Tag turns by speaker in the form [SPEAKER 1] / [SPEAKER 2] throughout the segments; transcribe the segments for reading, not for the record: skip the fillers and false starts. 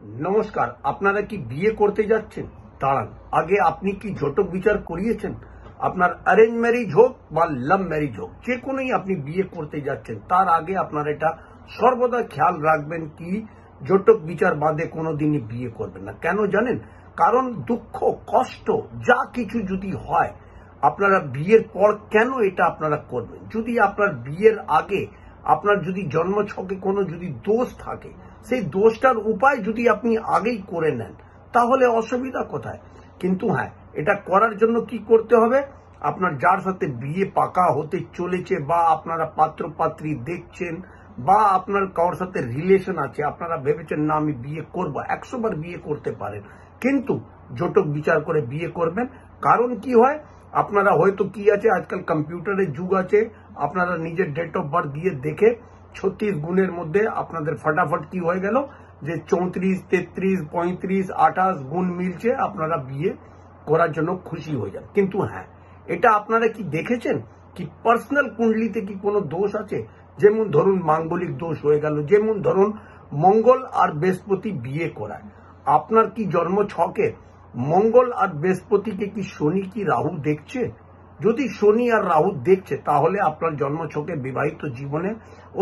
[SPEAKER 1] নমস্কার। আপনারা কি বিয়ে করতে যাচ্ছেন? দাঁড়ান, আগে আপনি কি জটক বিচার করিয়েছেন? আপনার অ্যারেঞ্জ ম্যারেজ হোক বা লাভ ম্যারেজ হোক, যে কোনোই আপনি বিয়ে করতে যাচ্ছেন, তার আগে আপনার এটা সর্বদা খেয়াল রাখবেন কি জটক বিচার বাদে কোনোদিনই বিয়ে করবেন না। কেন জানেন? কারণ দুঃখ, কষ্ট যা কিছু যদি হয়, আপনারা বিয়ের পর কেন এটা আপনারা করবেন? যদি আপনার বিয়ের আগে আপনার যদি জন্মছকে কোনো যদি দোষ থাকে, সেই দোষটার উপায় যদি আপনি আগেই করে নেন, তাহলে অসুবিধা কোথায়? কিন্তু হ্যাঁ, এটা করার জন্য কি করতে হবে? আপনার যার সাথে বিয়ে পাকা হতে চলেছে, বা আপনারা পাত্র পাত্রী দেখছেন, বা আপনার কারোর সাথে রিলেশন আছে, আপনারা ভেবেছেন না আমি বিয়ে করব, 100 বার বিয়ে করতে পারেন, কিন্তু জটক বিচার করে বিয়ে করবেন। কারণ কি হয়, আপনারা হয়তো কি আছে, আজকাল কম্পিউটারের যুগ আছে, আপনারা নিজের ডেট অফ বার্থ দিয়ে দেখে 36 গুণের মধ্যে আপনাদের ফটাফট কি হয়ে গেল যে 34, 33, 35, 28 গুণ মিলছে, আপনারা বিয়ে করার জন্য খুশি হয়ে যান। কিন্তু হ্যাঁ, এটা আপনারা কি দেখেছেন কি পার্সোনাল কুণ্ডলিতে কি কোনো দোষ আছে? যেমন ধরুন মাঙ্গলিক দোষ হয়ে গেল, যেমন ধরুন মঙ্গল আর বৃহস্পতি বিয়ে করায়। আপনার কি জন্ম ছকে মঙ্গল আর বৃহস্পতিকে কি শনি কি রাহু দেখছে? যদি শনি আর রাহু দেখছে, তাহলে আপনার জন্ম ছকে বিবাহিত জীবনে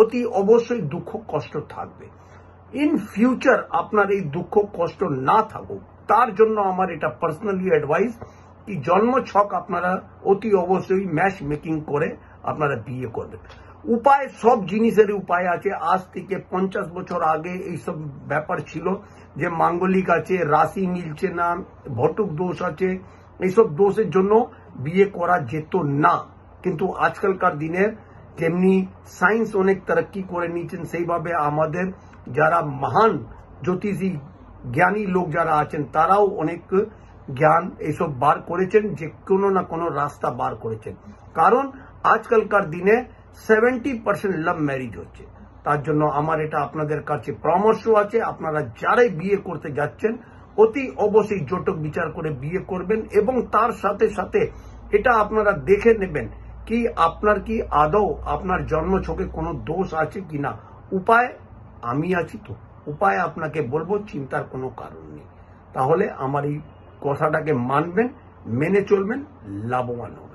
[SPEAKER 1] অতি অবশ্যই দুঃখ কষ্ট থাকবে। ইন ফিউচার আপনার এই দুঃখ কষ্ট না থাকুক, তার জন্য আমার এটা পার্সোনালি অ্যাডভাইস কি জন্ম ছক আপনারা অতি অবশ্যই ম্যাচ মেকিং করে আপনারা বিয়ে করবেন। উপায়, সব জিনিসের উপায় আছে। আজ থেকে 50 বছর আগে এইসব ব্যাপার ছিল যে মাঙ্গলিক আছে, রাশি মিলছে না, ভটক দোষ আছে, এইসব দোষের জন্য বিয়ে করা যেত না। কিন্তু আজকালকার দিনের যেমনি সায়েন্স অনেক তরক্কি করে নিয়েছেন, সেইভাবে আমাদের যারা মহান জ্যোতিষী জ্ঞানী লোক যারা আছেন, তারাও অনেক জ্ঞান এইসব বার করেছেন, যে কোনো না কোনো রাস্তা বার করেছেন। কারণ আজকালকার দিনে 70% লাভ ম্যারেজ হচ্ছে। তার জন্য আমার এটা আপনাদের কাছে পরামর্শ আছে, আপনারা যারাই বিয়ে করতে যাচ্ছেন অতি অবশ্যই জটক বিচার করে বিয়ে করবেন, এবং তার সাথে সাথে এটা আপনারা দেখে নেবেন কি আপনার কি আদৌ আপনার জন্ম ছকে কোনো দোষ আছে কিনা। উপায় আমি আছি তো, উপায় আপনাকে বলবো, চিন্তার কোনো কারণ নেই। তাহলে আমার এই কথাটাকে মানবেন, মেনে চলবেন, লাভবান হবেন।